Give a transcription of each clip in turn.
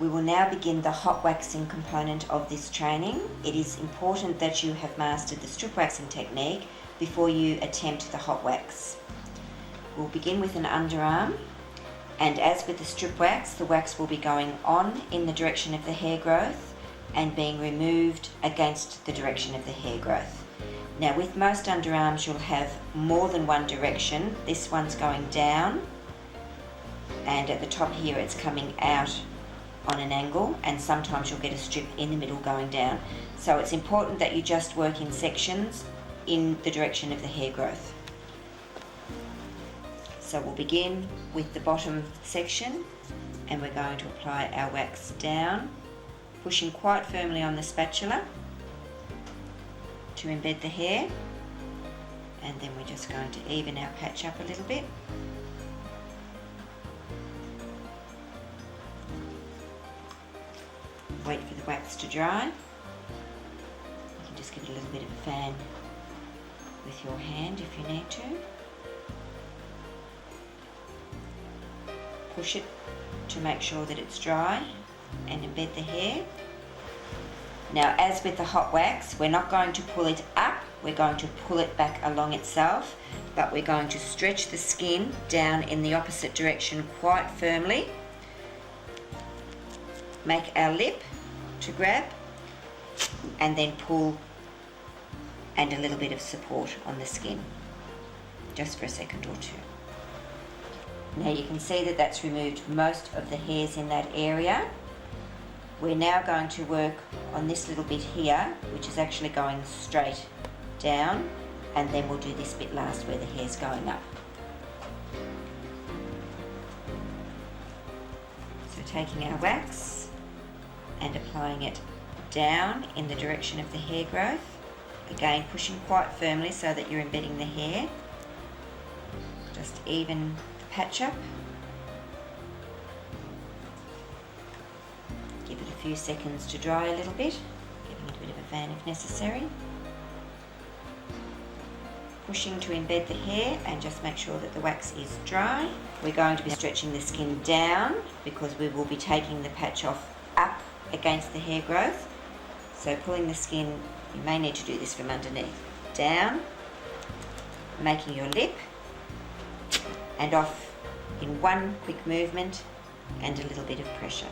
We will now begin the hot waxing component of this training. It is important that you have mastered the strip waxing technique before you attempt the hot wax. We'll begin with an underarm, and as with the strip wax, the wax will be going on in the direction of the hair growth and being removed against the direction of the hair growth. Now, with most underarms, you'll have more than one direction. This one's going down, and at the top here it's coming out on an angle, and sometimes you'll get a strip in the middle going down. So it's important that you just work in sections in the direction of the hair growth. So we'll begin with the bottom section, and we're going to apply our wax down, pushing quite firmly on the spatula to embed the hair, and then we're just going to even our patch up a little bit. Wait for the wax to dry. You can just give it a little bit of a fan with your hand if you need to. Push it to make sure that it's dry and embed the hair. Now, as with the hot wax, we're not going to pull it up, we're going to pull it back along itself, but we're going to stretch the skin down in the opposite direction quite firmly. Make our lip to grab, and then pull, and a little bit of support on the skin, just for a second or two. Now you can see that that's removed most of the hairs in that area. We're now going to work on this little bit here, which is actually going straight down, and then we'll do this bit last where the hair's going up. So taking our wax and applying it down in the direction of the hair growth, again pushing quite firmly so that you're embedding the hair. Just even the patch up. Give it a few seconds to dry a little bit, giving it a bit of a fan if necessary. Pushing to embed the hair, and just make sure that the wax is dry. We're going to be stretching the skin down because we will be taking the patch off up against the hair growth. So pulling the skin, you may need to do this from underneath, down, making your lip, and off in one quick movement and a little bit of pressure.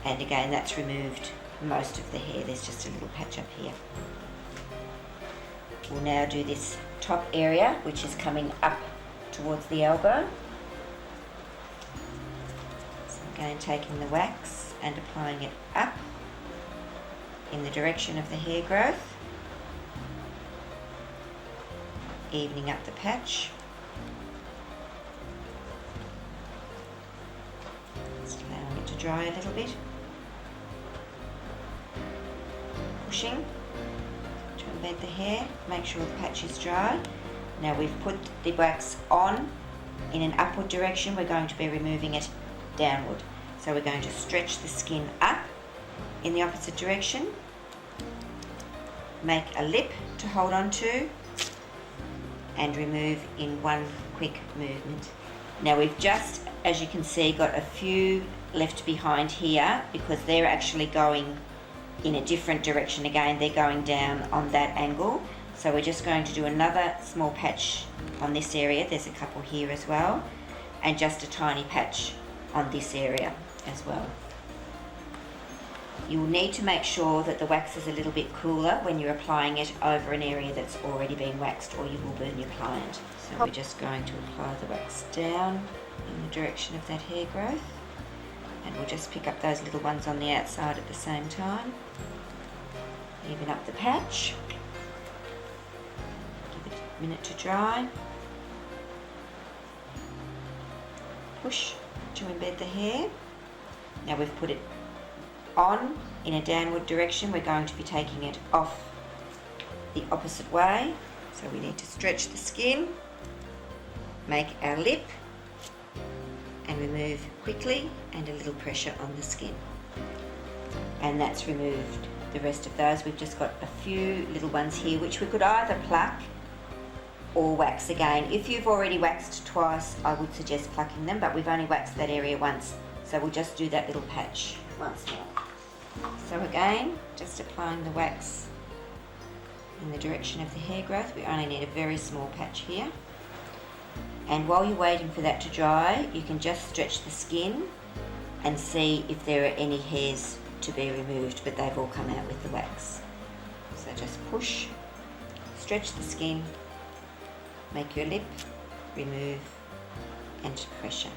And again, that's removed most of the hair, there's just a little patch up here. We'll now do this top area, which is coming up towards the elbow. So again, taking the wax and applying it up in the direction of the hair growth, evening up the patch. Just allowing it to dry a little bit. Pushing to embed the hair, make sure the patch is dry. Now we've put the wax on in an upward direction, we're going to be removing it downward. So we're going to stretch the skin up in the opposite direction, make a lip to hold on to, and remove in one quick movement. Now we've just, as you can see, got a few left behind here because they're actually going in a different direction again. They're going down on that angle. So we're just going to do another small patch on this area. There's a couple here as well, and just a tiny patch on this area as well. You will need to make sure that the wax is a little bit cooler when you're applying it over an area that's already been waxed, or you will burn your client. So we're just going to apply the wax down in the direction of that hair growth, and we'll just pick up those little ones on the outside at the same time. Even up the patch. Give it a minute to dry. Push to embed the hair. Now we've put it on in a downward direction, we're going to be taking it off the opposite way. So we need to stretch the skin, make our lip, and remove quickly, and a little pressure on the skin. And that's removed the rest of those. We've just got a few little ones here which we could either pluck or wax again. If you've already waxed twice, I would suggest plucking them, but we've only waxed that area once, so we'll just do that little patch once more. So again, just applying the wax in the direction of the hair growth. We only need a very small patch here. And while you're waiting for that to dry, you can just stretch the skin and see if there are any hairs to be removed, but they've all come out with the wax. So just push, stretch the skin, make your lip, remove and pressure.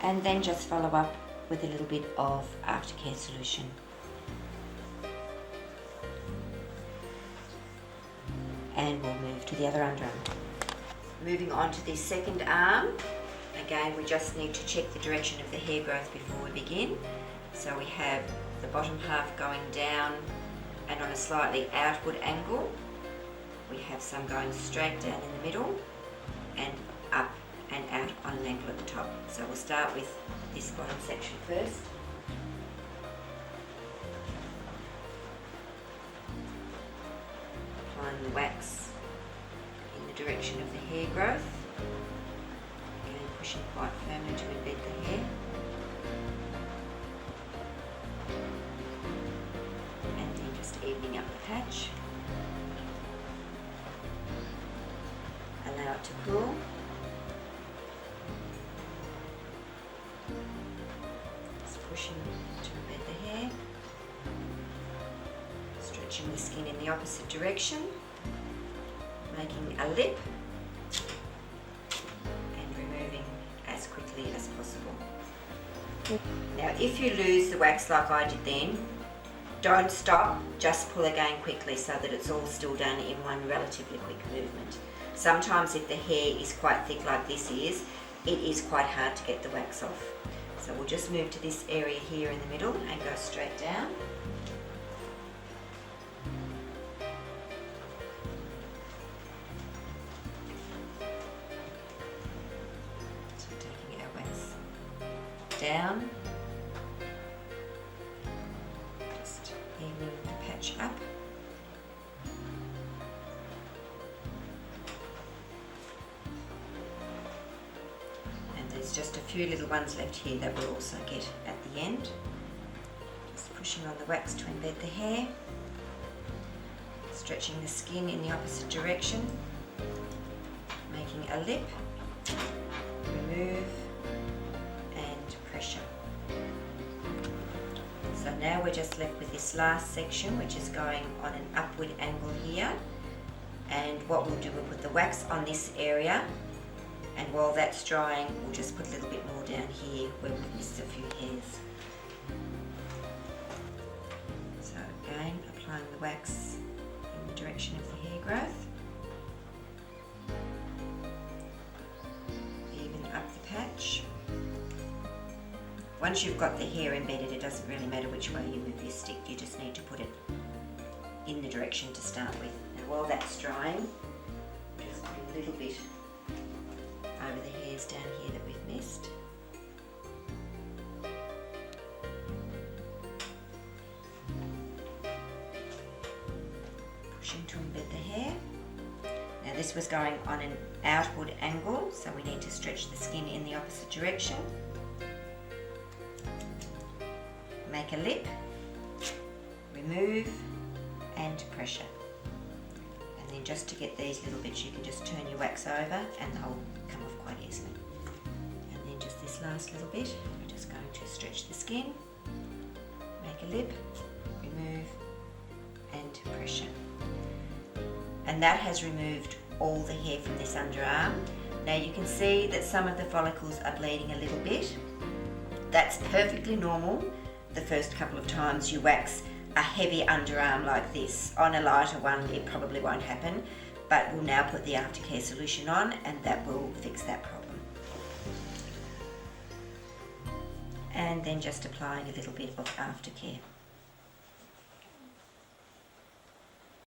And then just follow up with a little bit of aftercare solution. And we'll move to the other underarm. Moving on to the second arm, again we just need to check the direction of the hair growth before we begin. So we have the bottom half going down and on a slightly outward angle. We have some going straight down in the middle and up and out on an angle at the top. So we'll start with this bottom section first. Applying the wax in the direction of the hair growth. Again, pushing quite firmly to embed the hair. And then just evening up the patch. Allow it to cool. Just pushing to embed the hair. Stretching the skin in the opposite direction. Making a lip. And removing as quickly as possible. Now if you lose the wax like I did then, don't stop, just pull again quickly so that it's all still done in one relatively quick movement. Sometimes if the hair is quite thick like this is, it is quite hard to get the wax off. So we'll just move to this area here in the middle and go straight down. So taking our wax down, just evening the patch up. There's just a few little ones left here that we'll also get at the end. Just pushing on the wax to embed the hair. Stretching the skin in the opposite direction. Making a lip. Remove and pressure. So now we're just left with this last section, which is going on an upward angle here. And what we'll do, we'll put the wax on this area. And while that's drying, we'll just put a little bit more down here where we've missed a few hairs. So again, applying the wax in the direction of the hair growth. Even up the patch. Once you've got the hair embedded, it doesn't really matter which way you move your stick, you just need to put it in the direction to start with. Now while that's drying, just put a little bit over the hairs down here that we've missed. Pushing to embed the hair. Now this was going on an outward angle, so we need to stretch the skin in the opposite direction. Make a lip, remove and pressure. And then just to get these little bits, you can just turn your wax over and they'll come off quite easily. And then just this last little bit, we're just going to stretch the skin, make a lip, remove and pressure. And that has removed all the hair from this underarm. Now you can see that some of the follicles are bleeding a little bit. That's perfectly normal the first couple of times you wax a heavy underarm like this. On a lighter one it probably won't happen, but we'll now put the aftercare solution on and that will fix that problem. And then just applying a little bit of aftercare.